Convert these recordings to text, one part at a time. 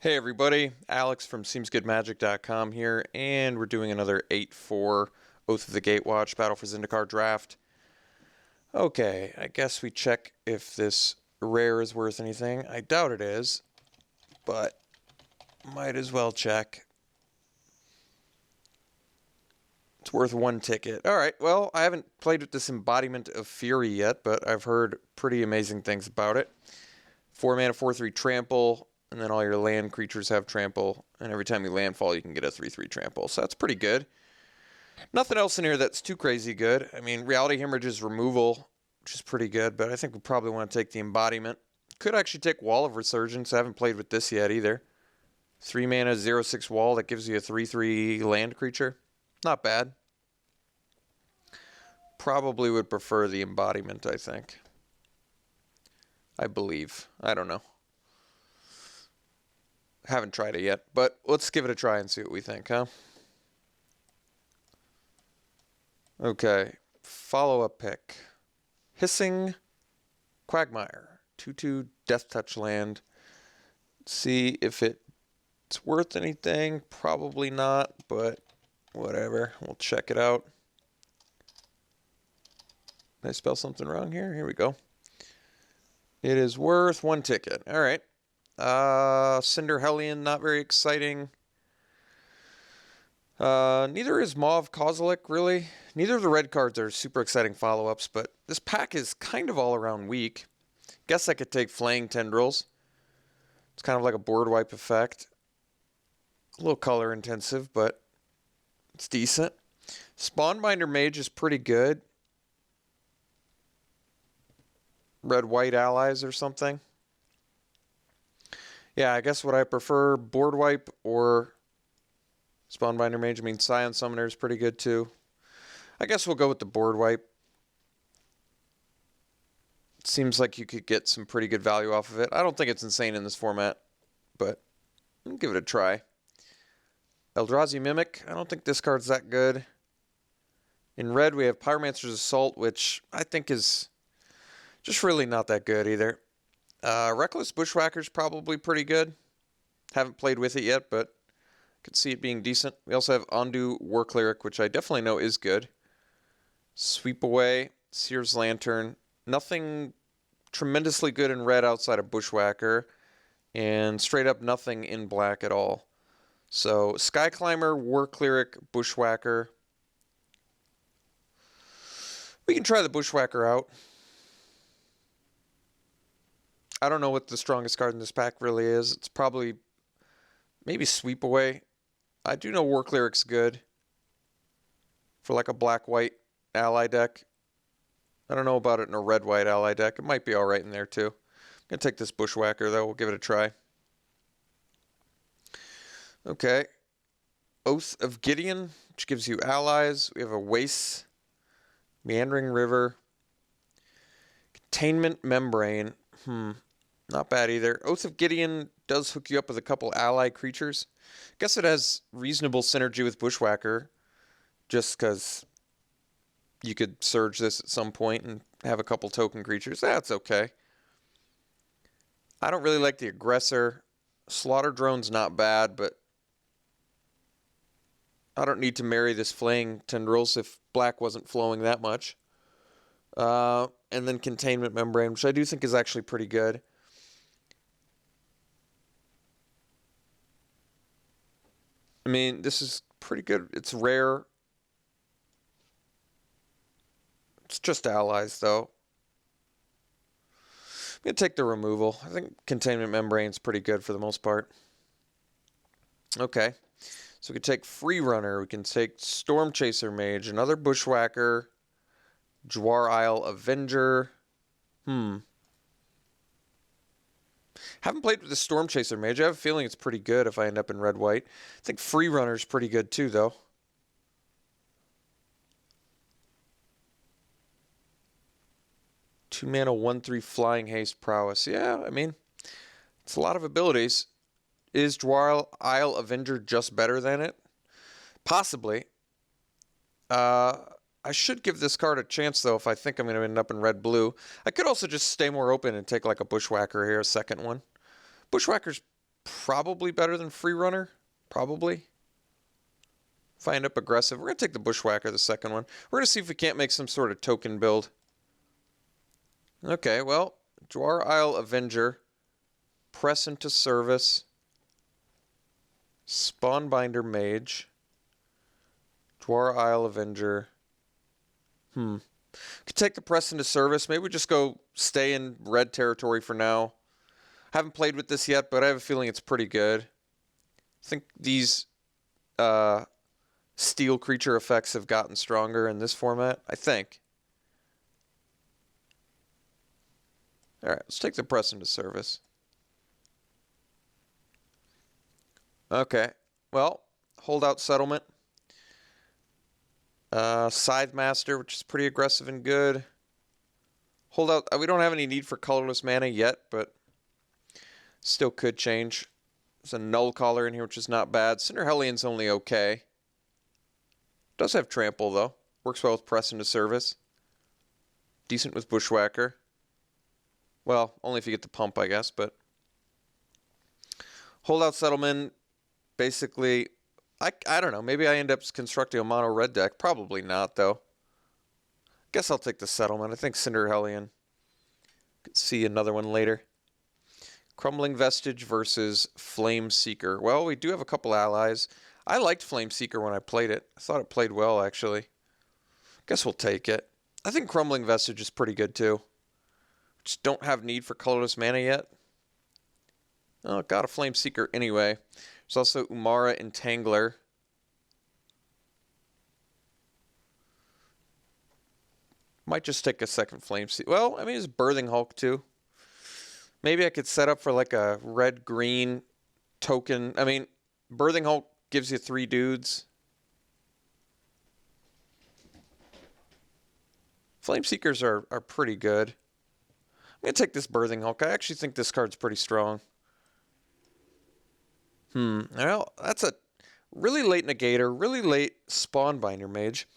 Hey everybody, Alex from SeemsGoodMagic.com here, and we're doing another 8-4 Oath of the Gatewatch Battle for Zendikar draft. Okay, I guess we check if this rare is worth anything. I doubt it is, but might as well check. It's worth one ticket. Alright, well, I haven't played with this Embodiment of Fury yet, but I've heard pretty amazing things about it. 4 mana, 4/3 trample. And then all your land creatures have trample. And every time you landfall, you can get a 3/3 trample. So that's pretty good. Nothing else in here that's too crazy good. I mean, Reality Hemorrhage's removal, which is pretty good. But I think we probably want to take the Embodiment. Could actually take Wall of Resurgence. I haven't played with this yet either. 3 mana, 0/6 wall. That gives you a 3/3 land creature. Not bad. Probably would prefer the Embodiment, I think. I believe. I don't know. Haven't tried it yet, but let's give it a try and see what we think, huh? Okay, follow-up pick. Hissing Quagmire. 2/2 Death Touch land. See if it's worth anything. Probably not, but whatever. We'll check it out. Did I spell something wrong here? Here we go. It is worth one ticket. All right. Cinder Hellion, not very exciting. Neither is Mauve Kozilek, really. Neither of the red cards are super exciting follow-ups, but this pack is kind of all around weak. Guess I could take Flaying Tendrils. It's kind of like a board wipe effect. A little color intensive, but it's decent. Spawnbinder Mage is pretty good. Red-white allies or something. Yeah, I guess what I prefer, board wipe or Spawnbinder Mage. I mean, Scion Summoner is pretty good too. I guess we'll go with the board wipe. It seems like you could get some pretty good value off of it. I don't think it's insane in this format, but I'll give it a try. Eldrazi Mimic. I don't think this card's that good. In red, we have Pyromancer's Assault, which I think is just really not that good either. Reckless Bushwhacker's probably pretty good. Haven't played with it yet, but could see it being decent. We also have Ondu War Cleric, which I definitely know is good. Sweep Away, Seer's Lantern. Nothing tremendously good in red outside of Bushwhacker. And straight up nothing in black at all. So, Sky Climber, War Cleric, Bushwhacker. We can try the Bushwhacker out. I don't know what the strongest card in this pack really is. It's probably maybe Sweep Away. I do know War Cleric's good for like a black-white ally deck. I don't know about it in a red-white ally deck. It might be alright in there too. I'm going to take this Bushwhacker though. We'll give it a try. Okay. Oath of Gideon, which gives you allies. We have a Waste, Meandering River, Containment Membrane. Not bad either. Oath of Gideon does hook you up with a couple ally creatures. Guess it has reasonable synergy with Bushwhacker, just because you could surge this at some point and have a couple token creatures. That's okay. I don't really like the Aggressor. Slaughter Drone's not bad, but I don't need to marry this Flaying Tendrils if black wasn't flowing that much. And then Containment Membrane, which I do think is actually pretty good. I mean, this is pretty good. It's rare. It's just allies, though. I'm going to take the removal. I think Containment Membrane's pretty good for the most part. Okay. So we can take Free Runner. We can take Storm Chaser Mage. Another Bushwhacker. Jwar Isle Avenger. Haven't played with the Storm Chaser Mage. I have a feeling it's pretty good if I end up in red-white. I think Free Runner's pretty good too, though. Two mana, 1/3 Flying Haste Prowess. Yeah, I mean, it's a lot of abilities. Is Jwar Isle Avenger just better than it? Possibly. I should give this card a chance, though, if I think I'm going to end up in red-blue. I could also just stay more open and take like a Bushwhacker here, a second one. Bushwhacker's probably better than Free Runner. Probably. If I end up aggressive, we're going to take the Bushwhacker, the second one. We're going to see if we can't make some sort of token build. Okay, well, Dwar Isle Avenger, Press into Service, Spawnbinder Mage, Dwar Isle Avenger. Could take the Press into Service. Maybe we just go stay in red territory for now. Haven't played with this yet, but I have a feeling it's pretty good. I think these steel creature effects have gotten stronger in this format, I think. Alright, let's take the Press into Service. Okay, well, Holdout Settlement. Scythe Master, which is pretty aggressive and good. Holdout, we don't have any need for colorless mana yet, but still could change. There's a Null Caller in here, which is not bad. Cinder Hellion's only okay. Does have Trample, though. Works well with Press into Service. Decent with Bushwhacker. Well, only if you get the pump, I guess, but... Holdout Settlement, basically... I don't know. Maybe I end up constructing a mono red deck. Probably not, though. Guess I'll take the Settlement. I think Cinder Hellion. Could see another one later. Crumbling Vestige versus Flame Seeker. Well, we do have a couple allies. I liked Flame Seeker when I played it. I thought it played well, actually. Guess we'll take it. I think Crumbling Vestige is pretty good, too. Just don't have need for colorless mana yet. Oh, got a Flame Seeker anyway. There's also Umara Entangler. Might just take a second Flame Seeker. Well, I mean, it's Birthing Hulk, too. Maybe I could set up for like a red-green token. I mean, Birthing Hulk gives you 3 dudes. Flame Seekers are pretty good. I'm going to take this Birthing Hulk. I actually think this card's pretty strong. Well, that's a really late Negator, really late Spawnbinder Mage.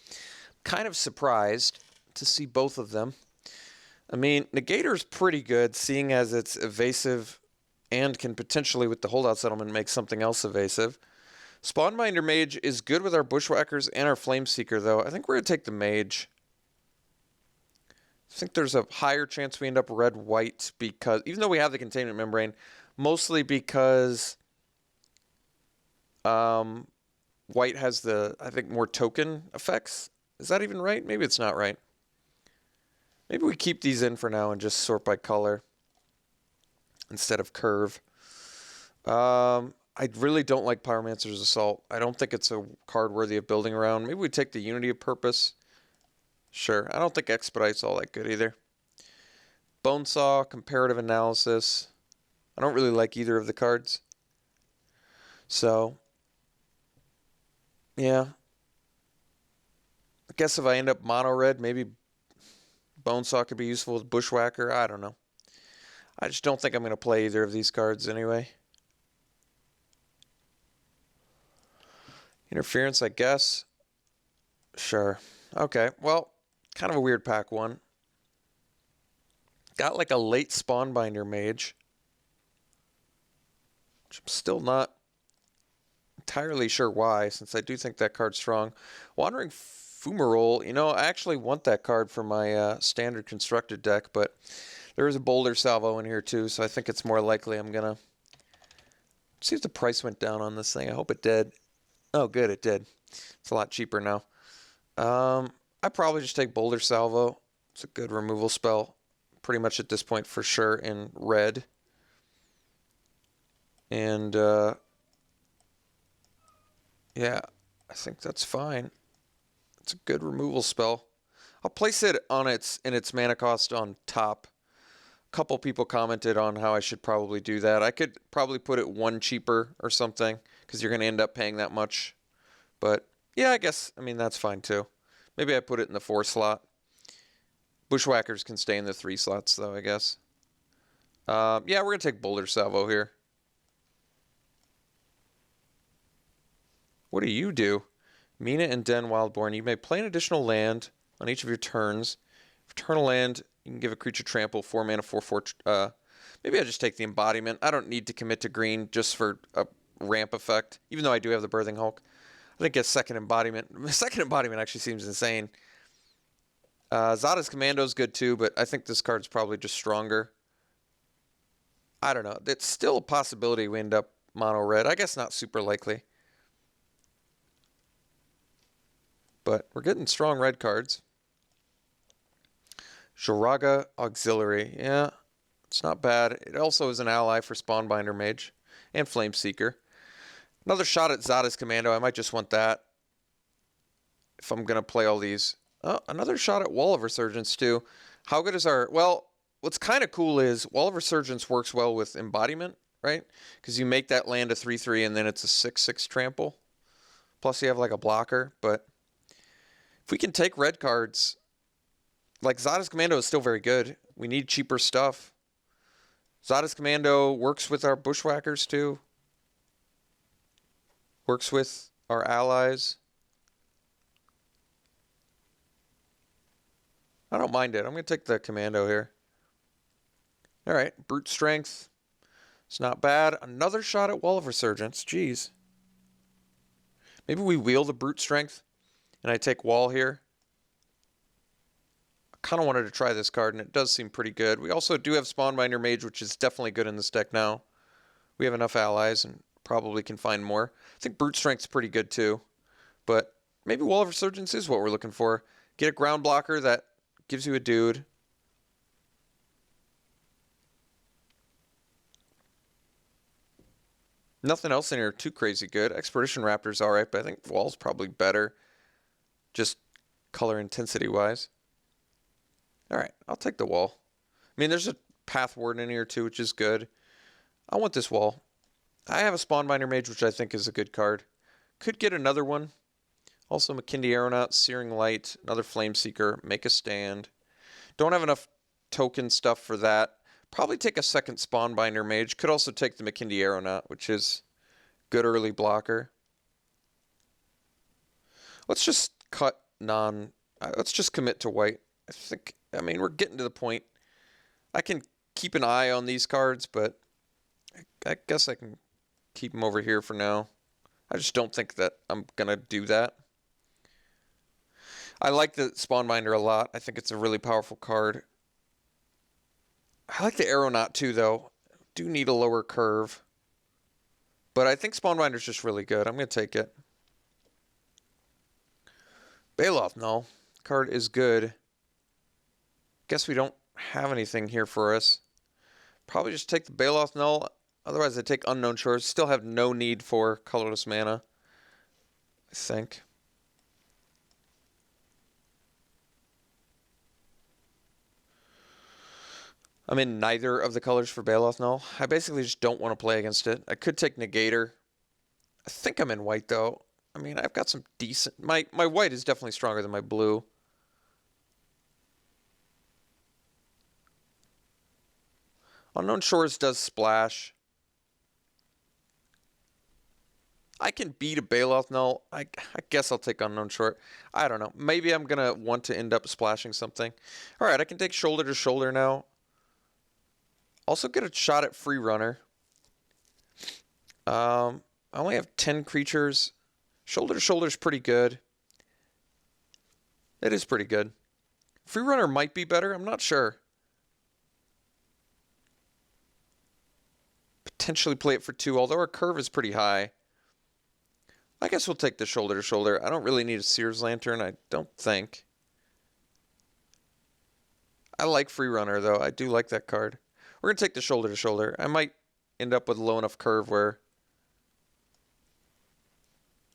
Kind of surprised to see both of them. I mean, Negator's pretty good, seeing as it's evasive and can potentially, with the Holdout Settlement, make something else evasive. Spawnbinder Mage is good with our Bushwhackers and our Flame Seeker, though. I think we're going to take the Mage. I think there's a higher chance we end up red-white because, even though we have the Containment Membrane, mostly because white has the, I think, more token effects. Is that even right? Maybe it's not right. Maybe we keep these in for now and just sort by color instead of curve. I really don't like Pyromancer's Assault. I don't think it's a card worthy of building around. Maybe we take the Unity of Purpose. Sure. I don't think Expedite's all that good either. Bonesaw, Comparative Analysis. I don't really like either of the cards. So, yeah. I guess if I end up mono red, maybe Bonesaw could be useful with Bushwhacker. I don't know. I just don't think I'm going to play either of these cards anyway. Interference, I guess. Sure. Okay, well, kind of a weird pack one. Got like a late Spawnbinder Mage, which I'm still not entirely sure why, since I do think that card's strong. Wandering Fumarole, you know, I actually want that card for my standard constructed deck, but there is a Boulder Salvo in here too, so I think it's more likely I'm going to see if the price went down on this thing. I hope it did. Oh, good, it did. It's a lot cheaper now. I'd probably just take Boulder Salvo. It's a good removal spell, pretty much at this point for sure in red. And, yeah, I think that's fine. It's a good removal spell. I'll place it on in its mana cost on top. A couple people commented on how I should probably do that. I could probably put it 1 cheaper or something, because you're going to end up paying that much. But, yeah, I guess, I mean, that's fine too. Maybe I put it in the 4 slot. Bushwhackers can stay in the 3 slots, though, I guess. Yeah, we're going to take Boulder Salvo here. What do you do? Mina and Den Wildborn. You may play an additional land on each of your turns. For turn a land, you can give a creature trample, 4 mana, 4/4 Maybe I just take the embodiment. I don't need to commit to green just for a ramp effect, even though I do have the Birthing Hulk. I think a second embodiment. Second embodiment actually seems insane. Zada's Commando is good too, but I think this card's probably just stronger. I don't know. It's still a possibility we end up mono red. I guess not super likely. But we're getting strong red cards. Joraga Auxiliary. Yeah, it's not bad. It also is an ally for Spawnbinder Mage and Flameseeker. Another shot at Zada's Commando. I might just want that if I'm going to play all these. Oh, another shot at Wall of Resurgence too. How good is our... Well, what's kind of cool is Wall of Resurgence works well with Embodiment, right? Because you make that land a 3/3 and then it's a 6/6 trample. Plus you have like a blocker. But if we can take red cards... Like Zada's Commando is still very good. We need cheaper stuff. Zada's Commando works with our Bushwhackers too. Works with our allies. I don't mind it. I'm going to take the Commando here. All right, Brute Strength. It's not bad. Another shot at Wall of Resurgence. Jeez. Maybe we wheel the Brute Strength and I take Wall here. I kind of wanted to try this card, and it does seem pretty good. We also do have Spawnbinder Mage, which is definitely good in this deck now. We have enough allies and probably can find more. I think Brute Strength's pretty good too. But maybe Wall of Resurgence is what we're looking for. Get a ground blocker that gives you a dude. Nothing else in here too crazy good. Expedition Raptor's alright, but I think Wall's probably better. Just color intensity wise. Alright, I'll take the Wall. I mean, there's a Path Warden in here too, which is good. I want this Wall. I have a Spawnbinder Mage, which I think is a good card. Could get another one. Also, McKindy Aeronaut, Searing Light, another Flameseeker, Make a Stand. Don't have enough token stuff for that. Probably take a second Spawnbinder Mage. Could also take the McKindy Aeronaut, which is good early blocker. Let's just cut let's just commit to white. I mean, we're getting to the point. I can keep an eye on these cards, but I guess I can keep them over here for now. I just don't think that I'm going to do that. I like the Spawnbinder a lot. I think it's a really powerful card. I like the Aeronaut too, though. Do need a lower curve. But I think Spawnbinder's just really good. I'm going to take it. Baloth, no. Card is good. Guess we don't have anything here for us. Probably just take the Baloth Null. Otherwise, I take Unknown Shores. Still have no need for colorless mana, I think. I'm in neither of the colors for Baloth Null. I basically just don't want to play against it. I could take Negator. I think I'm in white, though. I mean, I've got some decent... My white is definitely stronger than my blue. Unknown Shores does splash. I can beat a Baloth Null. I guess I'll take Unknown Shore. I don't know. Maybe I'm going to want to end up splashing something. All right, I can take Shoulder to Shoulder now. Also get a shot at Free Runner. I only have 10 creatures. Shoulder to Shoulder is pretty good. It is pretty good. Free Runner might be better. I'm not sure. Potentially play it for 2, although our curve is pretty high. I guess we'll take the Shoulder to Shoulder. I don't really need a Seer's Lantern, I don't think. I like Free Runner, though. I do like that card. We're going to take the Shoulder to Shoulder. I might end up with a low enough curve where...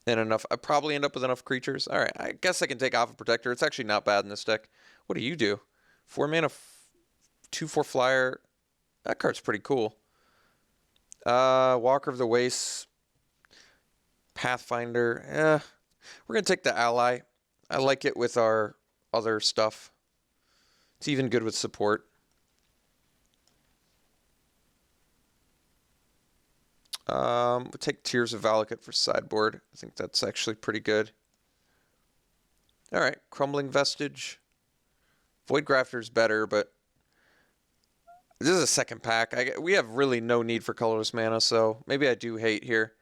I probably end up with enough creatures. All right, I guess I can take Alpha Protector. It's actually not bad in this deck. What do you do? 4 mana, 2/4 flyer. That card's pretty cool. Walker of the Wastes. Pathfinder. We're going to take the Ally. I like it with our other stuff. It's even good with support. We'll take Tears of Valakut for sideboard. I think that's actually pretty good. Alright, Crumbling Vestige. Void Grafter's better, but This is a second pack. We have really no need for colorless mana, so maybe I do hate here.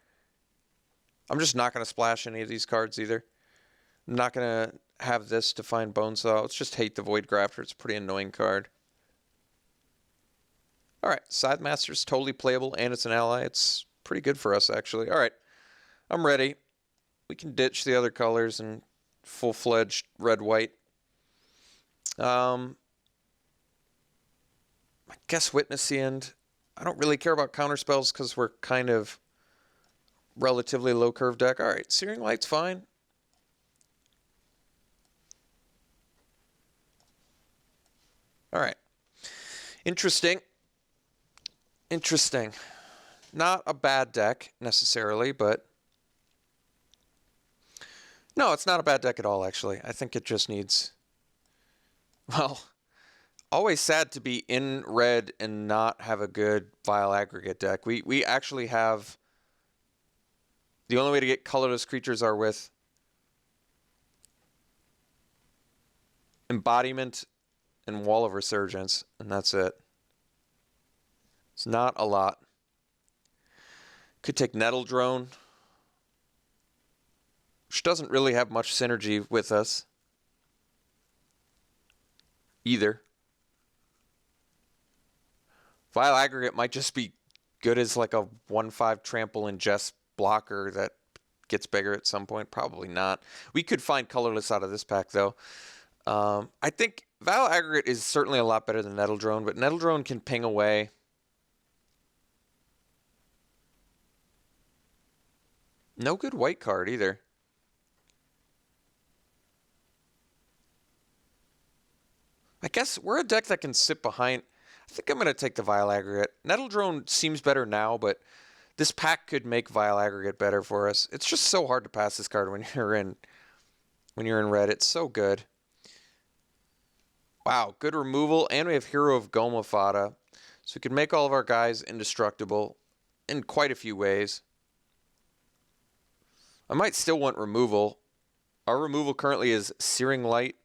I'm just not going to splash any of these cards either. I'm not going to have this to find Bonesaw. Let's just hate the Void Grafter. It's a pretty annoying card. Alright, Scythe Master's totally playable, and it's an ally. It's pretty good for us, actually. Alright, I'm ready. We can ditch the other colors and full-fledged red-white. I guess Witness the End. I don't really care about counterspells because we're kind of relatively low curve deck. Alright, Searing Light's fine. Alright. Interesting. Interesting. Not a bad deck, necessarily, but... No, it's not a bad deck at all, actually. I think it just needs... Well, always sad to be in red and not have a good Vile Aggregate deck. We actually have... The only way to get colorless creatures are with Embodiment and Wall of Resurgence, and that's it. It's not a lot. Could take Nettle Drone, which doesn't really have much synergy with us either. Vile Aggregate might just be good as like a 1/5 trample and Jess blocker that gets bigger at some point. Probably not. We could find colorless out of this pack, though. I think Vile Aggregate is certainly a lot better than Nettle Drone, but Nettle Drone can ping away. No good white card either. I guess we're a deck that can sit behind. I think I'm going to take the Vile Aggregate. Nettle Drone seems better now, but this pack could make Vile Aggregate better for us. It's just so hard to pass this card when you're in red. It's so good. Wow, good removal, and we have Hero of Goma Fada. So we can make all of our guys indestructible in quite a few ways. I might still want removal. Our removal currently is Searing Light,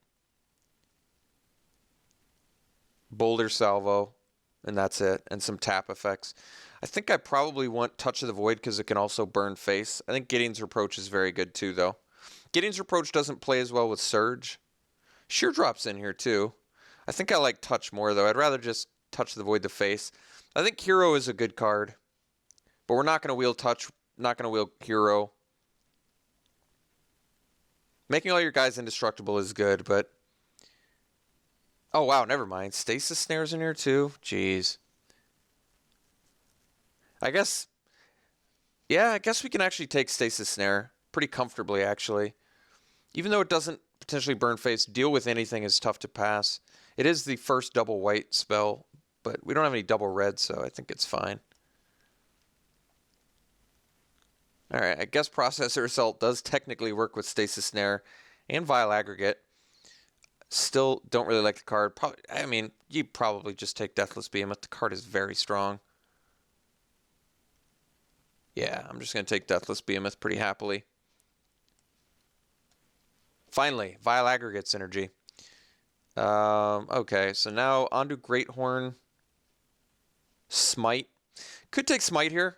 Boulder Salvo, and that's it, and some tap effects. I think I probably want Touch of the Void because it can also burn face. I think Gideon's Reproach is very good too, though. Gideon's Reproach doesn't play as well with Surge. Sheer Drop's in here too. I think I like Touch more, though. I'd rather just Touch the Void the face. I think Hero is a good card, but we're not going to wheel Touch, not going to wheel Hero. Making all your guys indestructible is good, but... Oh, wow, never mind. Stasis Snare's in here, too? Jeez. I guess... Yeah, I guess we can actually take Stasis Snare pretty comfortably, actually. Even though it doesn't potentially burn face, deal with anything is tough to pass. It is the first double white spell, but we don't have any double red, so I think it's fine. Alright, I guess Processor Assault does technically work with Stasis Snare and Vile Aggregate. Still don't really like the card. I mean, you probably just take Deathless Behemoth. The card is very strong. Yeah, I'm just going to take Deathless Behemoth pretty happily. Finally, Vile Aggregate synergy. Okay, so now on to Greathorn. Smite. Could take Smite here.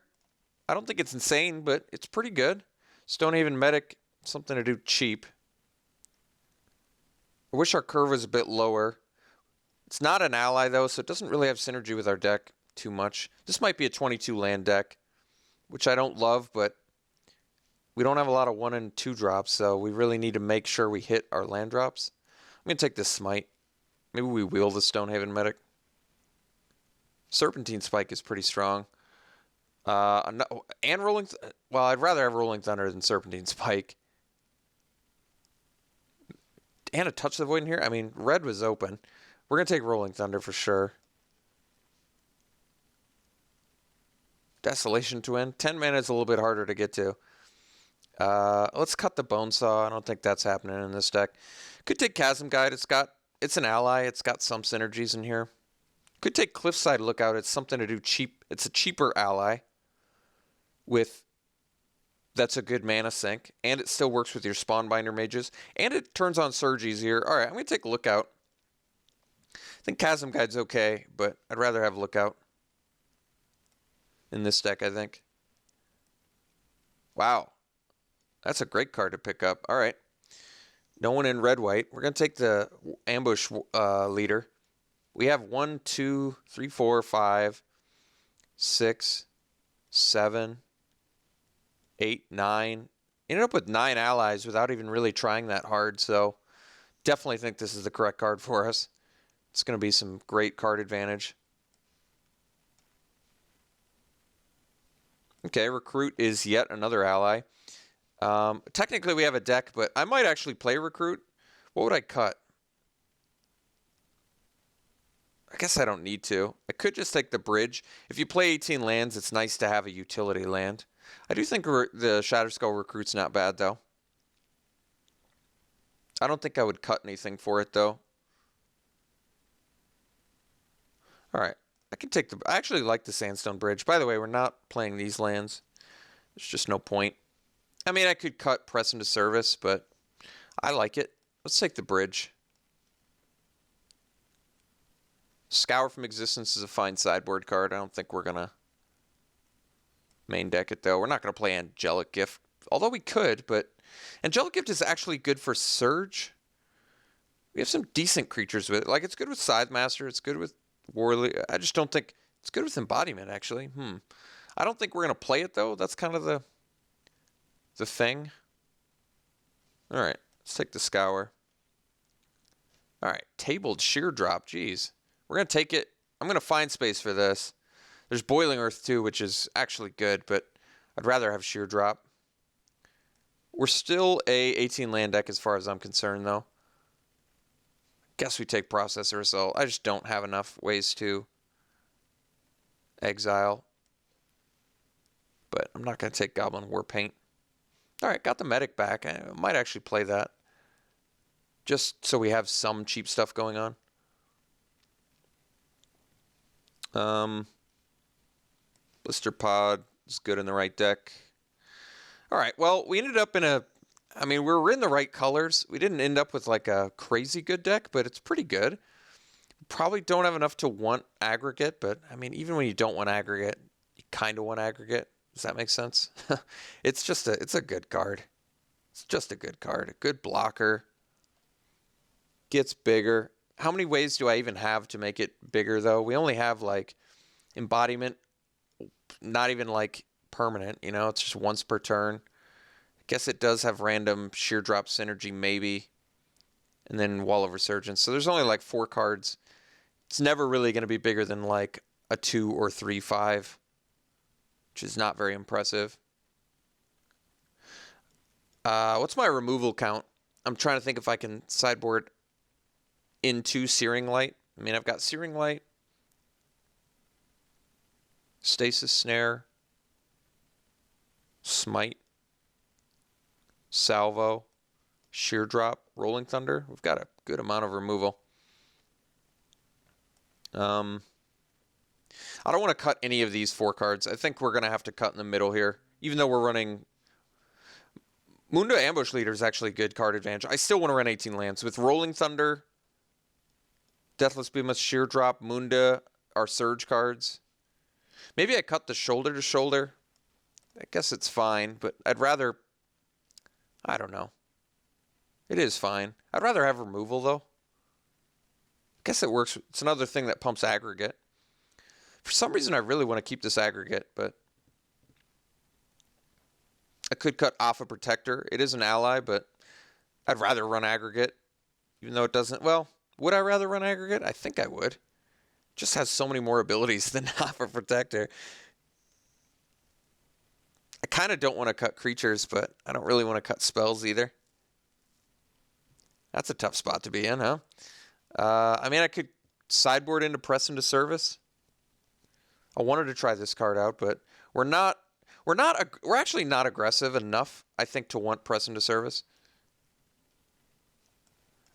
I don't think it's insane, but it's pretty good. Stonehaven Medic, something to do cheap. I wish our curve was a bit lower. It's not an ally, though, so it doesn't really have synergy with our deck too much. This might be a 22 land deck, which I don't love, but we don't have a lot of 1 and 2 drops, so we really need to make sure we hit our land drops. I'm going to take this Smite. Maybe we wheel the Stonehaven Medic. Serpentine Spike is pretty strong. And Rolling... Well, I'd rather have Rolling Thunder than Serpentine Spike. And a Touch the Void in here? I mean, red was open. We're going to take Rolling Thunder for sure. Desolation Twin. 10 mana is a little bit harder to get to. Let's cut the Bonesaw. I don't think that's happening in this deck. Could take Chasm Guide. It's an ally. It's got some synergies in here. Could take Cliffside Lookout. It's something to do cheap. It's a cheaper ally with... That's a good mana sink, and it still works with your Spawnbinder mages, and it turns on Surge easier. All right, I'm going to take Lookout. I think Chasm Guide's okay, but I'd rather have Lookout in this deck, I think. Wow. That's a great card to pick up. All right. No one in red-white. We're going to take the ambush leader. We have 1, 2, 3, 4, 5, 6, 7, 8, 9. Ended up with 9 allies without even really trying that hard, so definitely think this is the correct card for us. It's going to be some great card advantage. Okay, Recruit is yet another ally. Technically, we have a deck, but I might actually play Recruit. What would I cut? I guess I don't need to. I could just take the bridge. If you play 18 lands, it's nice to have a utility land. I do think the Shatterskull Recruit's not bad, though. I don't think I would cut anything for it, though. All right. I can take the... I actually like the Sandstone Bridge. By the way, we're not playing these lands. There's just no point. I mean, I could cut Press into Service, but I like it. Let's take the bridge. Scour from Existence is a fine sideboard card. I don't think we're going to main deck it, though. We're not going to play Angelic Gift, although we could, but Angelic Gift is actually good for Surge. We have some decent creatures with it. Like, it's good with Scythemaster. It's good with Warley. I just don't think... It's good with Embodiment, actually. I don't think we're going to play it, though. That's kind of the thing. All right. Let's take the Scour. All right. Tabled Sheer Drop. Jeez. We're going to take it. I'm going to find space for this. There's Boiling Earth, too, which is actually good, but I'd rather have Sheer Drop. We're still a 18 land deck as far as I'm concerned, though. Guess we take Processor Assault. I just don't have enough ways to exile. But I'm not going to take Goblin Warpaint. All right, got the Medic back. I might actually play that. Just so we have some cheap stuff going on. Blister Pod is good in the right deck. All right, well, we ended up in a... I mean, we were in the right colors. We didn't end up with like a crazy good deck, but it's pretty good. Probably don't have enough to want aggregate, but I mean, even when you don't want aggregate, you kind of want aggregate. Does that make sense? It's a good card. It's just a good card. A good blocker. Gets bigger. How many ways do I even have to make it bigger, though? We only have, like, Embodiment. Not even, like, permanent, you know? It's just once per turn. I guess it does have random Sheer Drop Synergy, maybe. And then Wall of Resurgence. So there's only, like, 4 cards. It's never really going to be bigger than, like, a 2 or 3/5. Which is not very impressive. What's my removal count? I'm trying to think if I can sideboard into Searing Light. I mean, I've got Searing Light, Stasis Snare, Smite, Salvo, Sheer Drop, Rolling Thunder. We've got a good amount of removal. I don't want to cut any of these 4 cards. I think we're going to have to cut in the middle here. Even though we're running... Munda Ambush Leader is actually a good card advantage. I still want to run 18 lands. With Rolling Thunder, Deathless Behemoth, Sheer Drop, Munda, our Surge cards. Maybe I cut the Shoulder to Shoulder. I guess it's fine, but I'd rather... I don't know. It is fine. I'd rather have removal, though. I guess it works. It's another thing that pumps aggregate. For some reason, I really want to keep this aggregate, but I could cut off a Protector. It is an ally, but I'd rather run aggregate, even though it doesn't... Well, would I rather run aggregate? I think I would. It just has so many more abilities than off a Protector. I kind of don't want to cut creatures, but I don't really want to cut spells either. That's a tough spot to be in, huh? I mean, I could sideboard into Press into Service. I wanted to try this card out, but we're actually not aggressive enough, I think, to want Press into Service.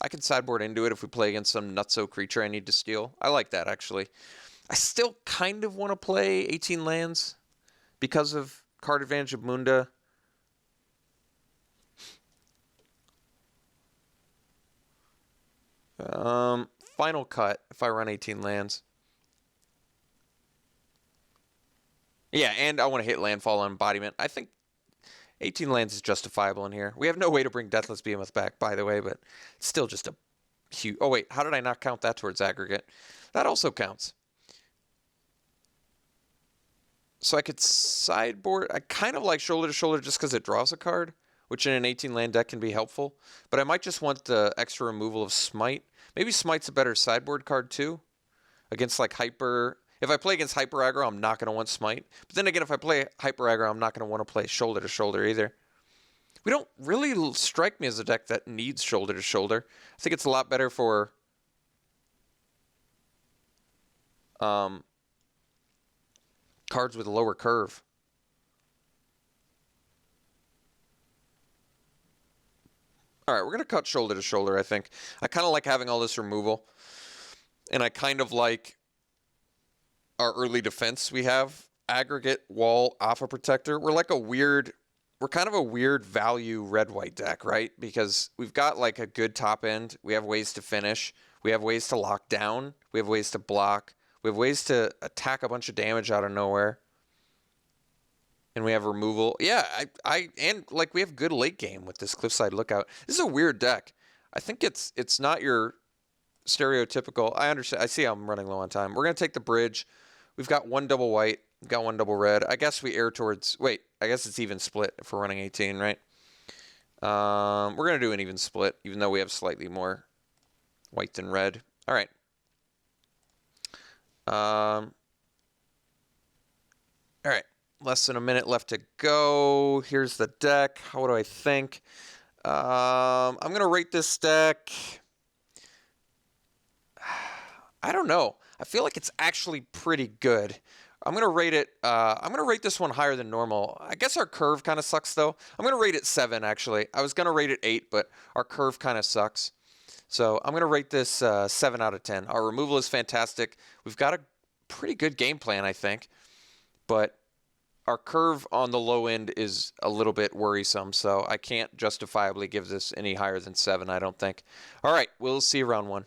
I can sideboard into it if we play against some nutso creature I need to steal. I like that, actually. I still kind of want to play 18 lands because of card advantage of Munda. final cut if I run 18 lands. Yeah, and I want to hit landfall on embodiment. I think 18 lands is justifiable in here. We have no way to bring Deathless Behemoth back, by the way, but it's still just a huge... Oh, wait, how did I not count that towards aggregate? That also counts. So I could sideboard... I kind of like Shoulder to Shoulder just because it draws a card, which in an 18-land deck can be helpful. But I might just want the extra removal of Smite. Maybe Smite's a better sideboard card, too. Against, like, Hyper... If I play against Hyper Aggro, I'm not going to want Smite. But then again, if I play Hyper Aggro, I'm not going to want to play Shoulder to Shoulder either. We don't really strike me as a deck that needs Shoulder to Shoulder. I think it's a lot better for... cards with a lower curve. All right, we're going to cut Shoulder to Shoulder, I think. I kind of like having all this removal. And I kind of like our early defense we have. Aggregate, Wall, Alpha Protector. We're kind of a weird value red-white deck, right? Because we've got like a good top end. We have ways to finish. We have ways to lock down. We have ways to block. We have ways to attack a bunch of damage out of nowhere. And we have removal. Yeah, and like we have good late game with this Cliffside Lookout. This is a weird deck. I think it's not your stereotypical. I understand. I see I'm running low on time. We're going to take the bridge. We've got one double white. We've got one double red. I guess we err towards... Wait, I guess it's even split if we're running 18, right? We're going to do an even split, even though we have slightly more white than red. All right. All right. Less than a minute left to go. Here's the deck. What do I think? I'm going to rate this deck... I don't know. I feel like it's actually pretty good. I'm going to rate it... I'm going to rate this one higher than normal. I guess our curve kind of sucks, though. I'm going to rate it 7, actually. I was going to rate it 8, but our curve kind of sucks. So I'm going to rate this 7 out of 10. Our removal is fantastic. We've got a pretty good game plan, I think. But our curve on the low end is a little bit worrisome, so I can't justifiably give this any higher than 7, I don't think. All right, we'll see you round 1.